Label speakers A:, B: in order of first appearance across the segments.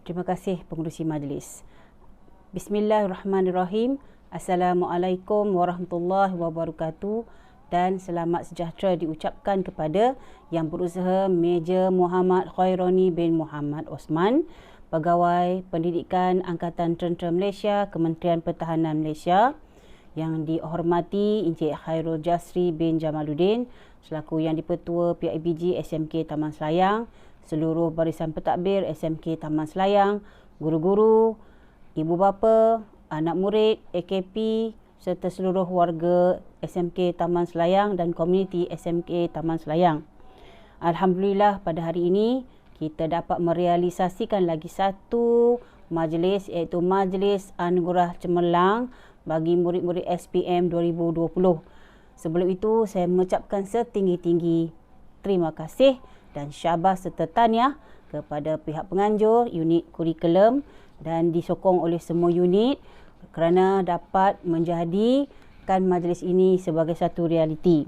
A: Terima kasih pengerusi majlis. Bismillahirrahmanirrahim. Assalamualaikum warahmatullahi wabarakatuh dan selamat sejahtera diucapkan kepada yang berusaha Meja Muhammad Khaironi bin Muhammad Osman, Pegawai Pendidikan Angkatan Tentera Malaysia, Kementerian Pertahanan Malaysia, yang dihormati Encik Khairul Jasri bin Jamaluddin selaku Yang di-Pertua PIBG SMK Taman Selayang, seluruh barisan pentadbir SMK Taman Selayang, guru-guru, ibu bapa, anak murid, AKP serta seluruh warga SMK Taman Selayang dan komuniti SMK Taman Selayang. Alhamdulillah pada hari ini kita dapat merealisasikan lagi satu majlis, iaitu Majlis Anugerah Cemerlang bagi murid-murid SPM 2020. Sebelum itu saya mengucapkan setinggi-tinggi terima kasih dan syabas serta tahniah kepada pihak penganjur unit kurikulum dan disokong oleh semua unit kerana dapat menjadikan majlis ini sebagai satu realiti.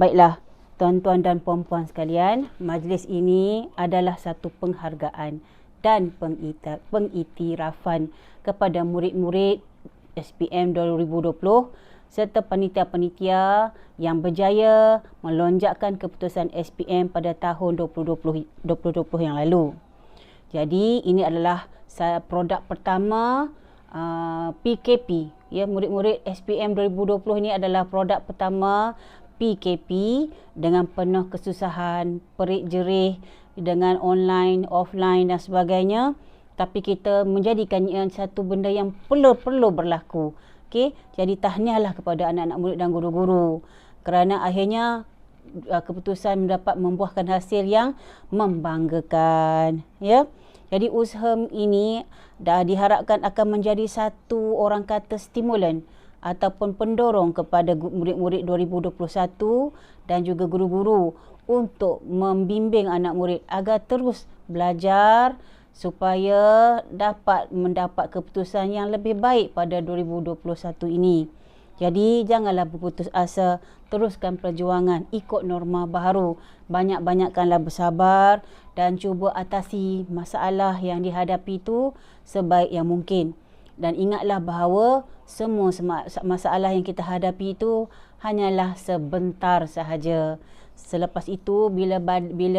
A: Baiklah, tuan-tuan dan puan-puan sekalian, majlis ini adalah satu penghargaan dan pengiktirafan kepada murid-murid SPM 2020 serta panitia-panitia yang berjaya melonjakkan keputusan SPM pada tahun 2020 yang lalu. Jadi ini adalah produk pertama PKP. Ya, murid-murid SPM 2020 ini adalah produk pertama PKP dengan penuh kesusahan, perik-jerih dengan online, offline dan sebagainya. Tapi kita menjadikannya satu benda yang perlu berlaku. Okey, jadi tahniahlah kepada anak-anak murid dan guru-guru kerana akhirnya keputusan dapat membuahkan hasil yang membanggakan, ya. Jadi usaha ini dah diharapkan akan menjadi satu orang kata stimulan ataupun pendorong kepada murid-murid 2021 dan juga guru-guru untuk membimbing anak murid agar terus belajar supaya dapat mendapat keputusan yang lebih baik pada 2021 ini. Jadi janganlah berputus asa, teruskan perjuangan, ikut norma baharu. Banyak-banyakkanlah bersabar dan cuba atasi masalah yang dihadapi itu sebaik yang mungkin. Dan ingatlah bahawa semua masalah yang kita hadapi itu hanyalah sebentar sahaja. Selepas itu bila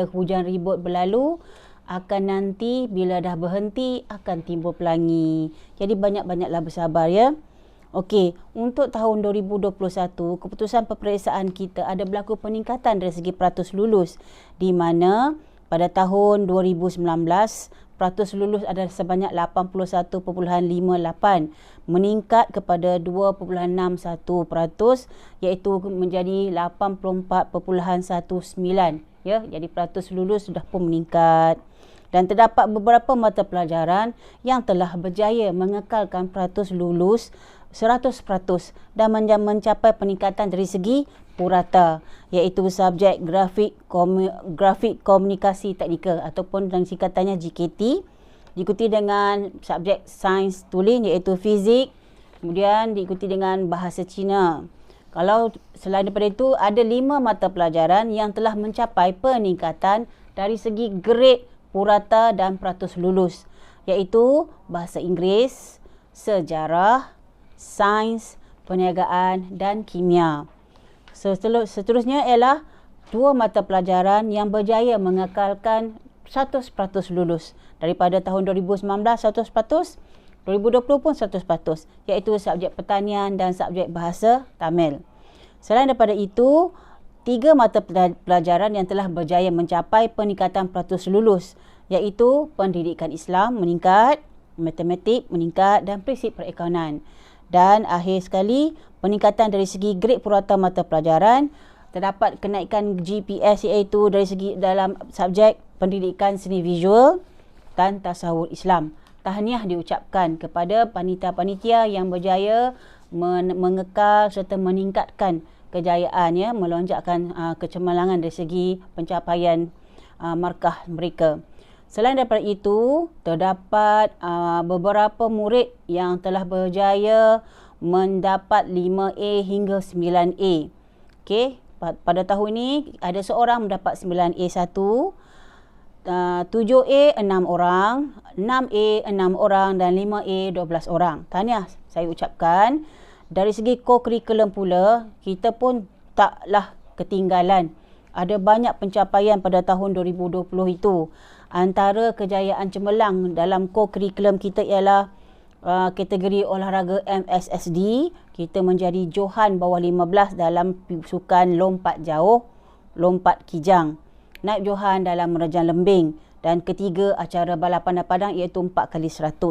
A: hujan ribut berlalu, akan nanti bila dah berhenti akan timbul pelangi. Jadi banyak-banyaklah bersabar, ya. Okey, untuk tahun 2021 keputusan peperiksaan kita ada berlaku peningkatan dari segi peratus lulus, di mana pada tahun 2019 peratus lulus adalah sebanyak 81.58, meningkat kepada 2.61%, iaitu menjadi 84.19, ya. Jadi peratus lulus sudah pun meningkat. Dan terdapat beberapa mata pelajaran yang telah berjaya mengekalkan peratus lulus 100% dan mencapai peningkatan dari segi purata, iaitu subjek grafik komunikasi teknikal ataupun dalam singkatannya GKT, diikuti dengan subjek sains tulis iaitu fizik, kemudian diikuti dengan bahasa Cina. Kalau selain daripada itu, ada 5 mata pelajaran yang telah mencapai peningkatan dari segi grade purata dan peratus lulus, iaitu bahasa Inggeris, sejarah, sains, perniagaan dan kimia. Seterusnya ialah 2 mata pelajaran yang berjaya mengekalkan 100% lulus. Daripada tahun 2019 100%, 2020 pun 100%, iaitu subjek pertanian dan subjek bahasa Tamil. Selain daripada itu, 3 mata pelajaran yang telah berjaya mencapai peningkatan peratus lulus, iaitu pendidikan Islam meningkat, matematik meningkat dan prinsip perakaunan. Dan akhir sekali, peningkatan dari segi grade purata mata pelajaran, terdapat kenaikan GPS iaitu dari segi dalam subjek pendidikan seni visual dan tasawuf Islam. Tahniah diucapkan kepada panitia-panitia yang berjaya mengekal serta meningkatkan kejayaan, ya, melonjakkan kecemerlangan dari segi pencapaian markah mereka. Selain daripada itu, terdapat beberapa murid yang telah berjaya mendapat 5A hingga 9A. Okey, pada tahun ini ada seorang mendapat 9A1, 7A 6 orang, 6A 6 orang dan 5A 12 orang. Tahniah saya ucapkan. Dari segi co-curriculum pula, kita pun taklah ketinggalan. Ada banyak pencapaian pada tahun 2020 itu. Antara kejayaan cemerlang dalam co-curriculum kita ialah kategori olahraga MSSD. Kita menjadi Johan bawah 15 dalam sukan lompat jauh, lompat kijang. Naib Johan dalam menerjang lembing. Dan ketiga acara balapan padang iaitu 4x100.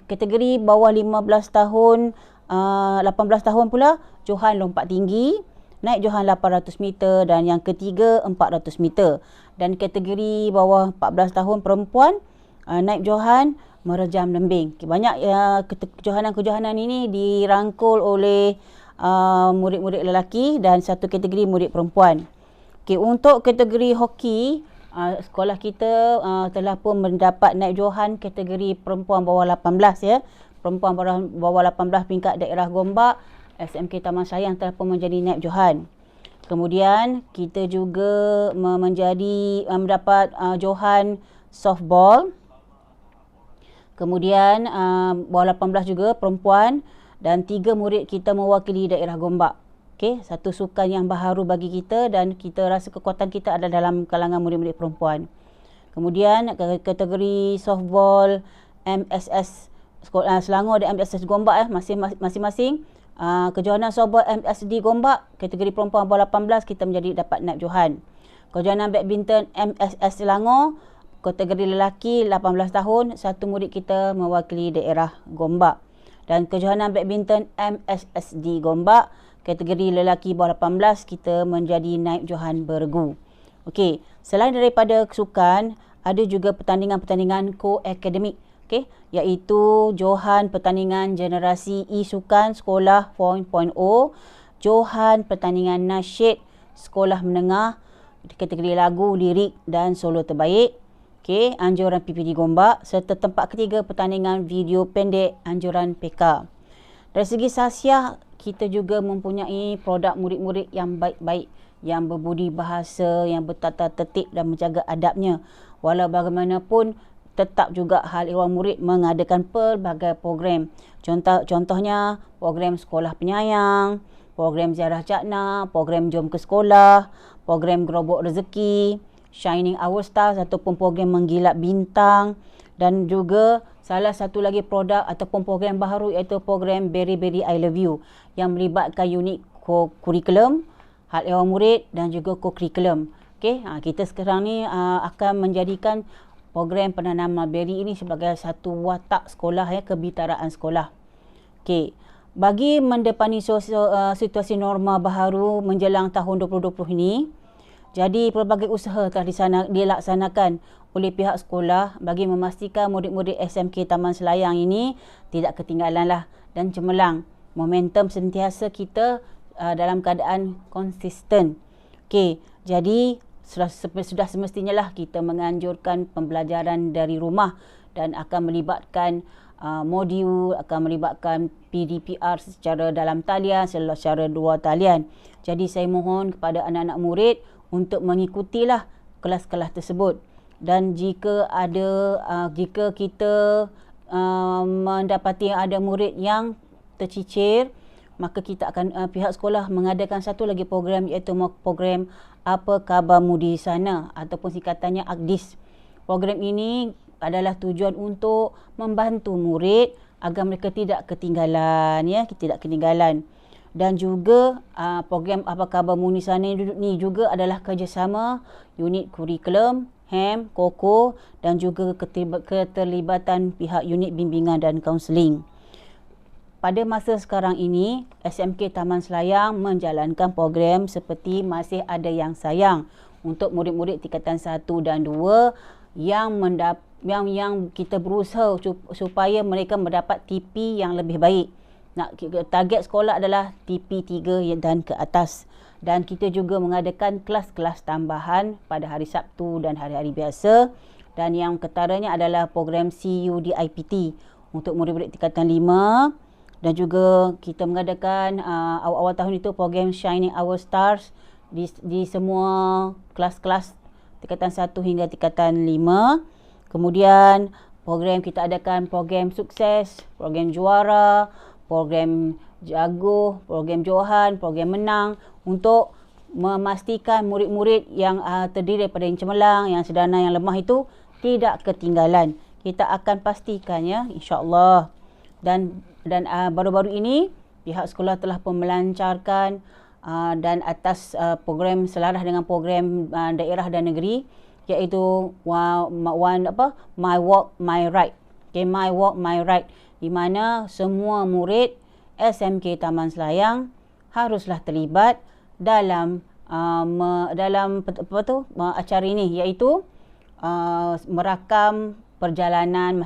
A: Kategori bawah 15 tahun, 18 tahun pula, Johan lompat tinggi, naik Johan 800 meter dan yang ketiga 400 meter. Dan kategori bawah 14 tahun perempuan, naik Johan merejam lembing. Banyak kejohanan-kejohanan ini dirangkul oleh murid-murid lelaki dan satu kategori murid perempuan. Untuk kategori hoki, sekolah kita telah pun mendapat naik Johan kategori perempuan bawah 18 ya. Perempuan bawah 18 peringkat daerah Gombak, SMK Taman Sayang telah pun menjadi naib Johan. Kemudian kita juga mendapat Johan softball. Kemudian bawah 18 juga perempuan dan 3 murid kita mewakili daerah Gombak. Okey, satu sukan yang baharu bagi kita dan kita rasa kekuatan kita ada dalam kalangan murid-murid perempuan. Kemudian kategori softball MSS Selangor dan MSS Gombak masing-masing. Kejohanan softball MSD Gombak kategori perempuan bawah 18 kita dapat naib Johan. Kejohanan badminton MSS Selangor kategori lelaki 18 tahun, satu murid kita mewakili daerah Gombak. Dan kejohanan badminton MSSD Gombak kategori lelaki bawah 18 kita menjadi naib Johan Bergu. Okey, selain daripada sukan, ada juga pertandingan-pertandingan co-akademik. Okey, iaitu Johan pertandingan generasi e-sukan sekolah 4.0, Johan pertandingan nasyid sekolah menengah kategori lagu, lirik dan solo terbaik. Okey, anjuran PPD Gombak serta tempat ketiga pertandingan video pendek anjuran PK. Dari segi sasiah, kita juga mempunyai produk murid-murid yang baik-baik, yang berbudi bahasa, yang bertata tertib dan menjaga adabnya. Walau bagaimanapun, tetap juga hal ehwal murid mengadakan pelbagai program. Contohnya program sekolah penyayang, program ziarah cakna, program jom ke sekolah, program gerobok rezeki, Shining Our Stars ataupun program menggilap bintang, dan juga salah satu lagi produk ataupun program baharu iaitu program Berry Berry I Love You yang melibatkan unit co-curriculum, hal ehwal murid dan juga co-curriculum. Okey, kita sekarang ni akan menjadikan program penanaman beri ini sebagai satu watak sekolah ya, kebitaraan sekolah. Okey, bagi mendepani situasi norma baharu menjelang tahun 2020 ini, jadi pelbagai usaha telah dilaksanakan oleh pihak sekolah bagi memastikan murid-murid SMK Taman Selayang ini tidak ketinggalan dan cemerlang. Momentum sentiasa kita dalam keadaan konsisten. Okey, jadi sudah semestinya kita menganjurkan pembelajaran dari rumah dan akan melibatkan modul, akan melibatkan PDPR secara dalam talian, secara dua talian. Jadi saya mohon kepada anak-anak murid untuk mengikutilah kelas-kelas tersebut. Dan jika kita mendapati ada murid yang tercicir, maka kita akan pihak sekolah mengadakan satu lagi program iaitu program Apa Khabarmu di Sana ataupun singkatannya AKDIS. Program ini adalah tujuan untuk membantu murid agar mereka tidak ketinggalan Dan juga program Apa Khabarmu di Sana ini juga adalah kerjasama unit kurikulum, HEM, KOKO dan juga keterlibatan pihak unit bimbingan dan kaunseling. Pada masa sekarang ini, SMK Taman Selayang menjalankan program seperti Masih Ada Yang Sayang untuk murid-murid tingkatan 1 dan 2 yang kita berusaha supaya mereka mendapat TP yang lebih baik. Target sekolah adalah TP 3 dan ke atas. Dan kita juga mengadakan kelas-kelas tambahan pada hari Sabtu dan hari-hari biasa. Dan yang ketaranya adalah program CUDIPT untuk murid-murid tingkatan 5. Dan juga kita mengadakan awal-awal tahun itu program Shining Our Stars di semua kelas-kelas tingkatan 1 hingga tingkatan 5. Kemudian program kita adakan program sukses, program juara, program jago, program johan, program menang untuk memastikan murid-murid yang terdiri daripada yang cemerlang, yang sederhana, yang lemah itu tidak ketinggalan. Kita akan pastikan ya, insya-Allah. Dan baru-baru ini pihak sekolah telah pun melancarkan dan atas program selaras dengan program daerah dan negeri, iaitu My Walk My Right. Okay, My Walk My Right, di mana semua murid SMK Taman Selayang haruslah terlibat dalam acara ini, iaitu merakam perjalanan,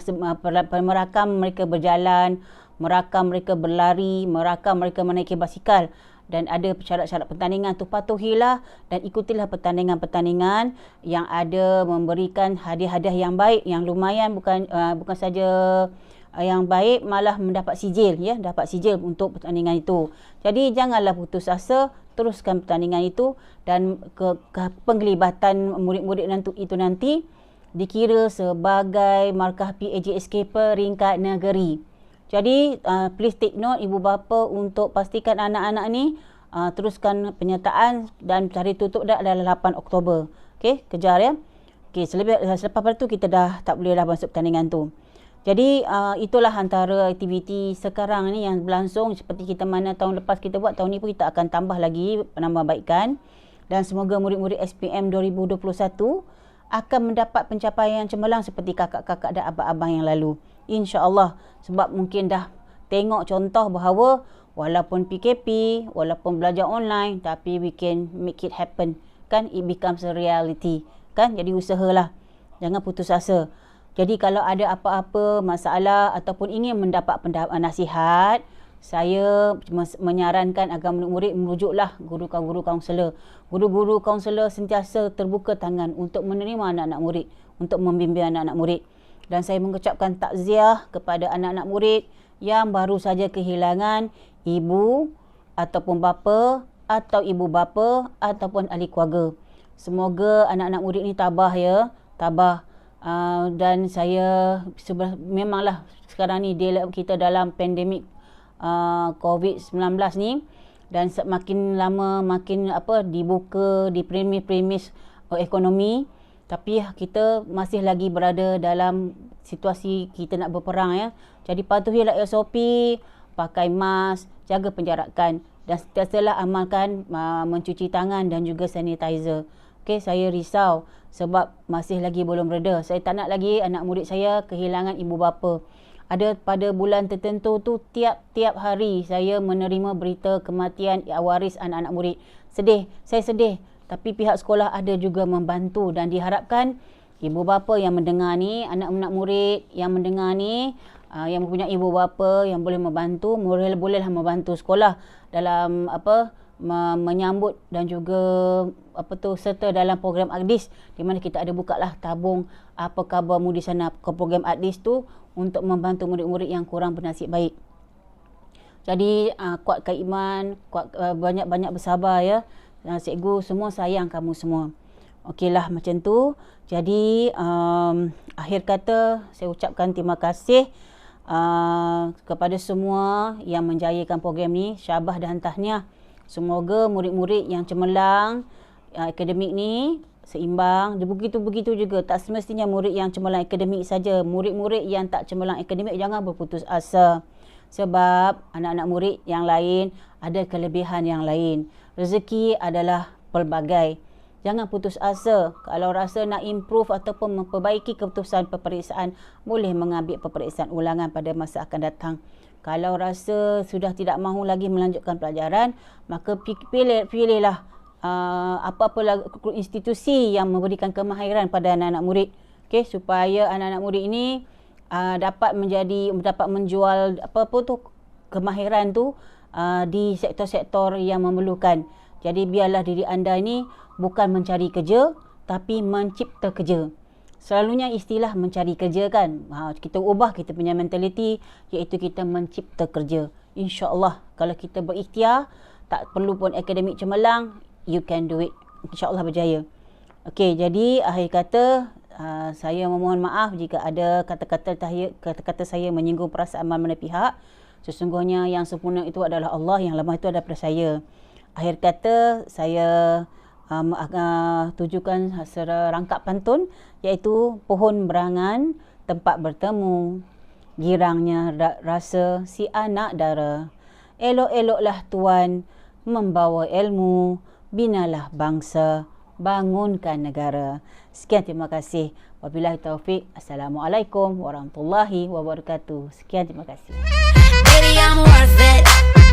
A: merakam mereka berjalan, merakam mereka berlari, merakam mereka menaiki basikal, dan ada syarat-syarat pertandingan tu, patuhilah dan ikutilah pertandingan-pertandingan yang ada memberikan hadiah-hadiah yang baik, yang lumayan, bukan saja yang baik, malah mendapat sijil ya, dapat sijil untuk pertandingan itu. Jadi janganlah putus asa, teruskan pertandingan itu, dan penglibatan murid-murid itu nanti dikira sebagai markah PAJSK peringkat negeri. Jadi please take note ibu bapa untuk pastikan anak-anak ni teruskan penyertaan, dan hari tutup dah adalah 8 Oktober. Okey, kejar ya. Okey, selepas itu kita dah tak boleh dah masuk pertandingan tu. Jadi itulah antara aktiviti sekarang ni yang berlangsung. Seperti kita mana tahun lepas kita buat, tahun ni pun kita akan tambah lagi penambahbaikan, dan semoga murid-murid SPM 2021 akan mendapat pencapaian yang cemerlang seperti kakak-kakak dan abang-abang yang lalu, insya-Allah. Sebab mungkin dah tengok contoh bahawa walaupun PKP, walaupun belajar online, tapi we can make it happen kan, it becomes a reality kan. Jadi usahalah, jangan putus asa. Jadi kalau ada apa-apa masalah ataupun ingin mendapat nasihat, saya menyarankan agar murid-murid merujuklah guru-guru kaunselor. Guru-guru kaunselor sentiasa terbuka tangan untuk menerima anak-anak murid, untuk membimbing anak-anak murid. Dan saya mengucapkan takziah kepada anak-anak murid yang baru saja kehilangan ibu ataupun bapa, atau ibu bapa ataupun ahli keluarga. Semoga anak-anak murid ni tabah ya, tabah. Dan saya memanglah sekarang ni kita dalam pandemik COVID-19 ni, dan makin lama makin dibuka di premis ekonomi, tapi kita masih lagi berada dalam situasi kita nak berperang ya. Jadi patuhilah SOP, pakai mask, jaga penjarakan, dan sentiasalah amalkan mencuci tangan dan juga sanitizer. Okey, saya risau sebab masih lagi belum reda. Saya tak nak lagi anak murid saya kehilangan ibu bapa. Ada pada bulan tertentu tu, tiap-tiap hari saya menerima berita kematian waris anak-anak murid. Sedih, saya sedih. Tapi pihak sekolah ada juga membantu, dan diharapkan ibu bapa yang mendengar ni, anak-anak murid yang mendengar ni, yang mempunyai ibu bapa yang boleh membantu, bolehlah membantu sekolah dalam menyambut dan juga serta dalam program ADIS, di mana kita ada bukalah tabung apa khabarmu di sana ke program ADIS tu untuk membantu murid-murid yang kurang bernasib baik. Jadi kuatkan iman, banyak-banyak bersabar ya. Cikgu semua sayang kamu semua. Okeylah macam tu. Jadi akhir kata saya ucapkan terima kasih kepada semua yang menjayakan program ni. Syabas dan tahniah. Semoga murid-murid yang cemerlang akademik ni seimbang. Begitu juga, tak semestinya murid yang cemerlang akademik saja. Murid-murid yang tak cemerlang akademik jangan berputus asa. Sebab anak-anak murid yang lain ada kelebihan yang lain. Rezeki adalah pelbagai. Jangan putus asa. Kalau rasa nak improve ataupun memperbaiki keputusan peperiksaan, boleh mengambil peperiksaan ulangan pada masa akan datang. Kalau rasa sudah tidak mahu lagi melanjutkan pelajaran, maka pilihlah apa-apa institusi yang memberikan kemahiran pada anak-anak murid. Okey, supaya anak-anak murid ini dapat menjual kemahiran tu di sektor-sektor yang memerlukan. Jadi biarlah diri anda ini bukan mencari kerja, tapi mencipta kerja. Selalunya istilah mencari kerja kan, kita ubah kita punya mentaliti, iaitu kita mencipta kerja. InsyaAllah kalau kita berikhtiar, tak perlu pun akademik cemerlang, you can do it. InsyaAllah berjaya. Okey, jadi akhir kata saya memohon maaf jika ada kata-kata saya menyinggung perasaan mana-mana pihak. Sesungguhnya yang sempurna itu adalah Allah, yang lemah itu adalah saya. Akhir kata saya tujukan secara rangkap pantun, iaitu pohon berangan tempat bertemu, girangnya rasa si anak dara. Elok-eloklah tuan membawa ilmu, binalah bangsa, bangunkan negara. Sekian, terima kasih. Wabillahi taufik. Assalamualaikum warahmatullahi wabarakatuh. Sekian, terima kasih. Baby, I'm worth it.